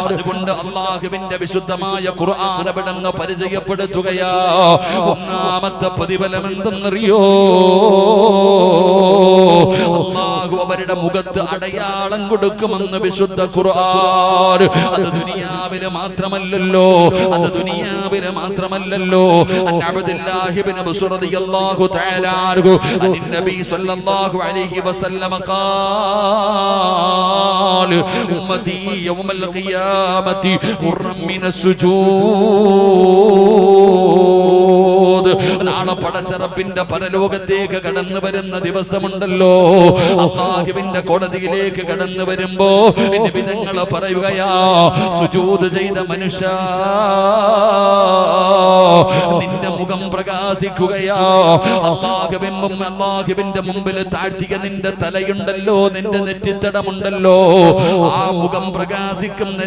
അതുകൊണ്ട് അല്ലാഹുവിന്റെ വിശുദ്ധമായ ഖുർആൻ അവിടുന്ന് പരിചയപ്പെടുത്തുകയാ. ഒന്നാമത്തെ പ്രതിഫലം എന്തെന്നറിയോ? അല്ലാഹു അവരുടെ മുഖത്ത് അടയാളം കൊടുക്കുമെന്ന് വിശുദ്ധ ഖുർആൻ. അത് ദുനിയാവിലെ മാത്രമല്ലല്ലോ, അത് ദുനിയാവിലെ മാത്രമല്ലല്ലോ. അബ്ദുല്ലാഹി ഇബ്നു ബുസ്ർ റളിയല്ലാഹു തആല അൻഹു നബി സല്ലല്ലാഹു അലൈഹി വസല്ലം ഖാൽ ഉമ്മതി യൗമൽ ഖിയാമത്തി ഖുർറൻ മിനസ് സുജൂദ്. നാളെ പടച്ചറപ്പിന്റെ പരലോകത്തേക്ക് കടന്നു വരുന്ന ദിവസമുണ്ടല്ലോ, അല്ലാഹുവിന്റെ കോടതിയിലേക്ക് കടന്നു വരുമ്പോ നബി തങ്ങൾ പറയുകയാ, സുജൂദ് ചെയ്ത മനുഷ്യ നിന്റെ മുഖം പ്രകാശിക്കുകയാ. അല്ലാഹുവിന്റെ മുമ്പിൽ താഴ്ത്തിയ നിന്റെ തലയുണ്ടല്ലോ, നിന്റെ നെറ്റിത്തടമുണ്ടല്ലോ, ആ മുഖം പ്രകാശിക്കുന്ന